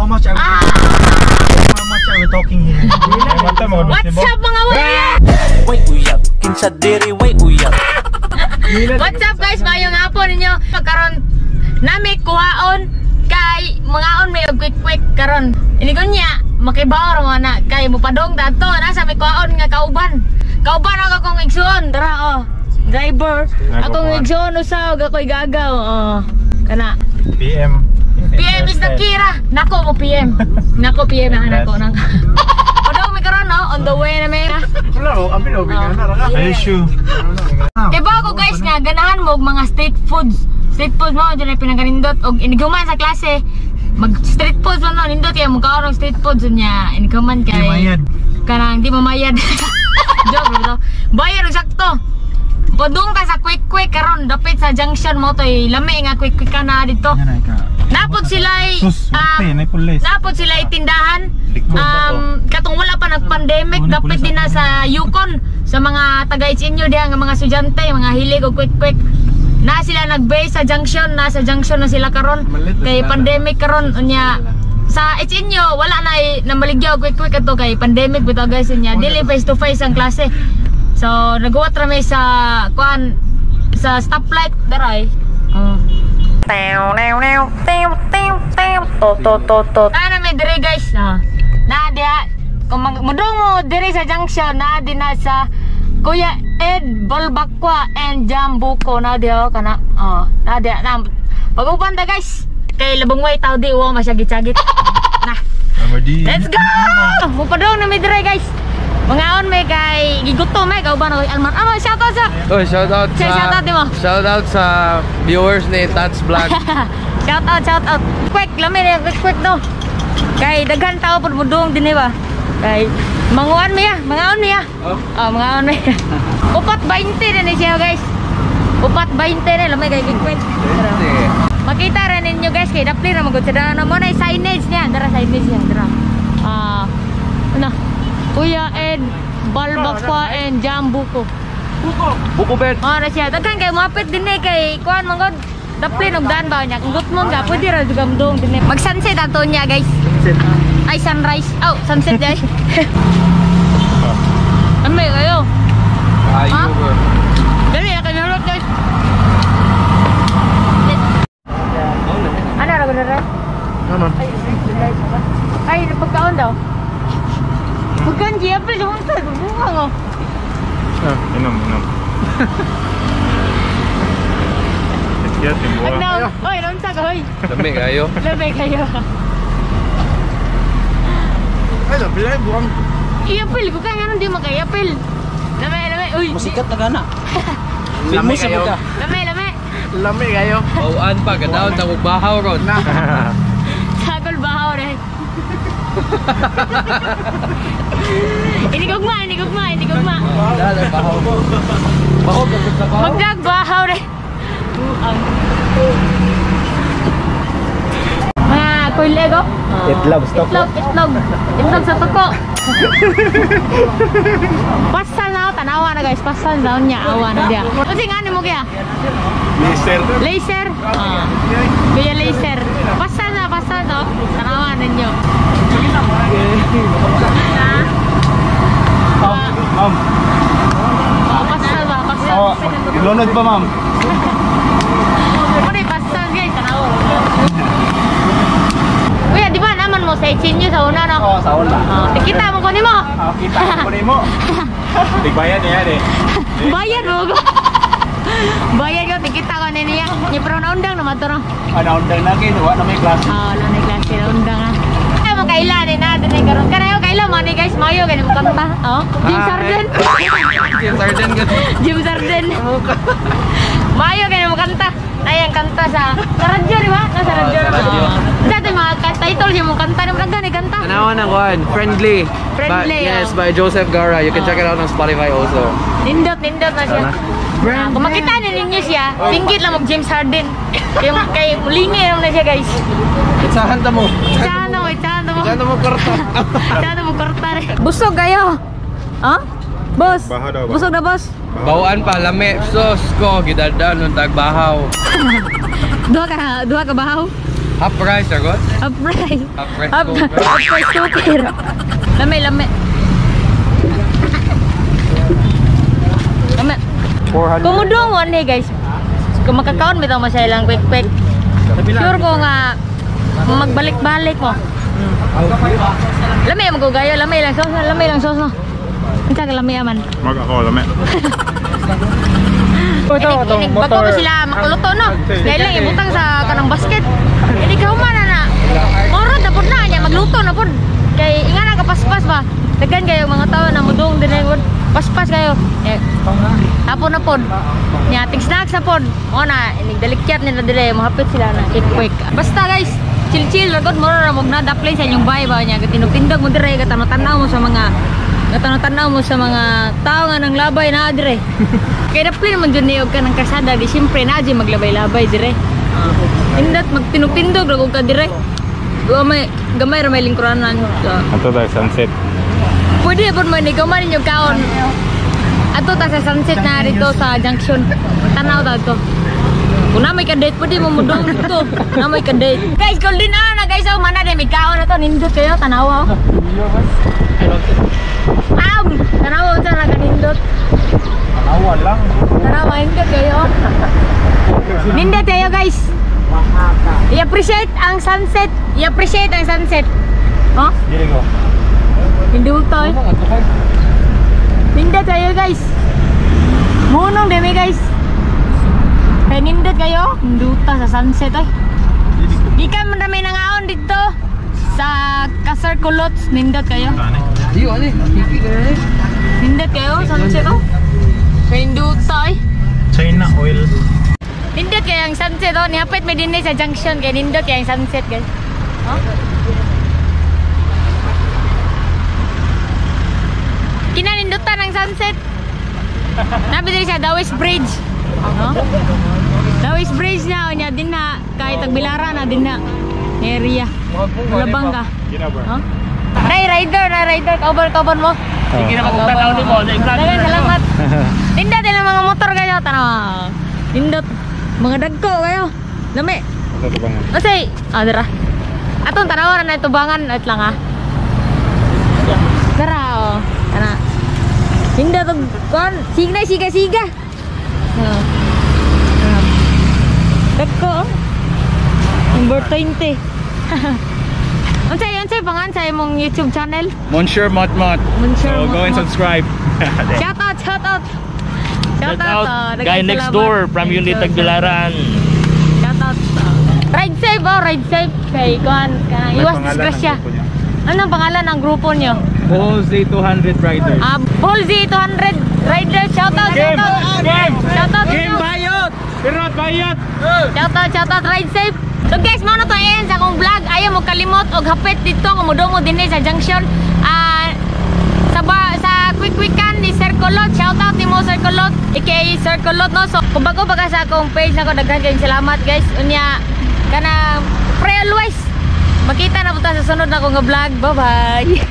how much are we talking here? What's up mga wala? Wait uyab, kinsa diri wait uyab. What's up guys? Mayong hapon ninyo. Karon nami kuhaon kay mangaon may quick karon. Inigon niya makibaw ra na kay mupadong dato nasa may kuhaon nga kauban. Kauban ako kong igsoon dara oh. Driver. Akong igsoon usag ako'y gagaw oh. Kana PM is the Kira. Nako mo PM. Nako PM na nako nang. Padong mi karon no on the way na may. Wala ko, ambil ko na ra. Issue. Kay bago guys nga ganahan mo og mga street foods. Street foods mo dyan ay pinangkanindot og iniguman sa klase. Mag street foods mo no nindot kay mukha og street foods nya iniguman kay. Mayad. Kanang di mamayad. Joke bro. Bayad og sakto. Padung ta sa quick karon dapit sa junction mo toy lami nga quick ka na dito. Napod sila napod sila tindahan. Katong wala pa nag-pandemic dapit din na sa Yukon sa mga taga-Itsinyo diha nga mga estudyante, mga hilig og quick. Na sila nag-base sa junction, nasa junction na sila karon. Kay pandemic karon unya sa Itsinyo wala na namaligyaw quick ato kay pandemic bitaw guys unya dili face to face ang klase. So nagawat ra may sa kuan sa stoplight daray. Ana may dire guys na dia kung mudong mo dire sa junction na di na sa Kuya Ed Balbakwa and Jambuko na dia kana na dia na pagupan ta guys kay labong way tao di wa masyagit-sagit nah let's go mo padong na may dire guys mangaon may kay gigutom may kauban ko Almar shout out sa shout out sa viewers ni Tats Vlog. shout out quick lami quick no kay daghan tao pud mudong dinhi ba kay manguan mangaon miya mangaon mi upat 20 din siya guys upat 20 din lami kay quick makita ra ninyo guys kay dapli ra magud sa mo na signage niya dara signage niya dara ano Kuya Ed Balbakwa and Jambuko. Buko bet. Na siya. Daghan kay mapit din kay kuan mangod. Dapli og daan ba nya. Ngut mo nga pwede ra juga mdong din. Mag sunset ato nya guys. Ay sunrise. Oh, sunset guys. Amay kayo. Ayo. Dali ka nalot guys. Ano ra gud ra? Naman. Ay, pagkaon daw. Bukan dia apa cuma tak buang oh. Minum. Sekian timbuang. Ano? Oy, lonsa ka hoy. Lami kayo. Ay, lapil ay buang. Iyapil ko kay ngano di makayapil. Lami. Uy. Musikat na gana. Lami kayo. Lami kayo. Bawaan pa gadaon ta og bahaw ron. Sagol bahaw re. Ini gugma. Dala bahaw. Bahaw gud sa bahaw. Magdagbahaw re. Mga kuylego. Itlog stock. Itlog sa tuko. Pasal na tanawa na guys, pasal daw niya awa na dia. Kasi ngani mo kaya? Laser. Kaya laser. Pasal to. Tanawa ninyo. Pasal. Lunod pa ma'am. Ano pasal guys, tanawa. Kuya, di ba naman mo sa Itsinyo sa una no? Oo, sa una. Kita mo kunin mo. Kita mo kunin mo. Tigbayan niya eh. Bayad mo ko. Bayad ko, tikita ko niya. Niya pero naundang naman to no? Naundang na kayo, wala na may klase. Wala na klase, naundang ha. Ay, mo kailan eh natin eh karon. Kanayo kailan mo ni guys, mayo ganun mo kanta. Jim Sarden. Jim Sarden. Mayo ganun mo kanta. Ay, ang kanta sa radyo, di ba? Sa radyo. Dati mga title siya mong kanta. Naman gani kanta. Tanawa na kuan, Friendly. Yes, by Joseph Gara. You can check it out on Spotify also. Nindot na siya. Kung makita ninyo siya, singgit lang mag James Harden. Yung kay mulingi naman na siya guys. Itsahan ta mo. Itsahan mo korta. Itsahan mo korta rin. Busog kayo. Boss? Busog na boss? Bawaan pa, lami. Sos ko, gidadan ng tagbahaw. Duha ka bahaw? Half price or what? Half price. Half price Half price cooker. Lami. Lami. 400. Kung mudong mo ni guys. Kung makakaon bitaw mo siya ilang quick. Sure ko nga magbalik-balik mo. Lami mo gayo, lami lang sauce no. Unsa ka lami man? Mag ako lami. Ini bago pa sila makuluto no. Dahil lang ibutang sa kanang basket. Ini kahuman na. Oro tapos na niya magluto na pod. Kay ingana ka paspas ba. Daghan kayo mga tao na mudong dinay pod. Paspas kayo. Hapon na pod. Nya tig snacks na pod. O na inig dalikyat nila dire mahapit sila na quick. Basta guys, chill ragod mo ra mog na daplay sa inyong bahay ba nya tinupindog mo dire katano-tanaw mo sa mga tao nga nang labay na dire. Kaya daplay mo dyan niyog ka ng kasada di siyempre na dyan maglabay-labay dire. Indot magtinupindog ragod ka dire. Gamay ra may lingkuranan. Ato tayo sunset. Pwede po mo ni gamay ninyo kaon. Ato ta sa sunset na dito sa junction. Tanaw ta to. Kung na may ka-date, pwede mo mudong dito. Na may ka-date. Guys, golden hour na guys. Oh, mana din may kaon na to. Nindot kayo. Tanawa. Tanawa mo na ka-nindot. Tanawa lang. Tanawa, nindot kayo. Nindot kayo guys. I-appreciate ang sunset. I-appreciate ang sunset. Oh? Dili ko. Nindot to eh. Nindot kayo guys. Munong demi guys. Kaya nindot kayo. Ninduta sa sunset eh. Di ka man may nangaon dito. Sa Kasarkulots. Nindot kayo. Nindot kayo. Sunset oh. Kaya ninduta eh. China oil. Nindot kayo ang sunset oh. Nihapit may dinay sa junction. Kaya nindot kayo ang sunset guys. Oh? Kinanindutan ang sunset. Nabili siya Dawes Bridge. No? Dawes Bridge na o niya din na kahit tagbilara na din na area. Labang ka. No? Rider cover mo. Sige na magtanaw ni mo. Dagan salamat. Nindot din ang mga motor kayo tanaw. Nindot mga dagko kayo. Lami. Ito tubangan. Kasi dara. Atong tanawan na tubangan at lang ah. Dara oh. Kana. Hinda to kon, siga. Dagko. Number 20. Unsay pangan sa imong YouTube channel? Monsieur Motmot. So go and subscribe. Shout out. Shout out. Guy next door from Unit Tagbilaran. Shout out. Ride safe. Kay kuan kana iwas disgrasya. Anong pangalan ng grupo niyo? Balls 200 Riders. Balls 200 Riders. Shout out. Game bayot. Pirot bayot. Shout out ride safe. So guys, mao na to end sa akong vlog. Ayaw mo kalimot og hapit dito kumudo mo dinhi sa junction. Sa quick-quickan ni Sir Kulot. Shout out ni mo Sir Kulot. aka Sir Kulot no. So kung bago pa ka sa akong page nako daghan kayong salamat guys. Unya kana pray always. Makita na po ta sa sunod na akong vlog. Bye-bye.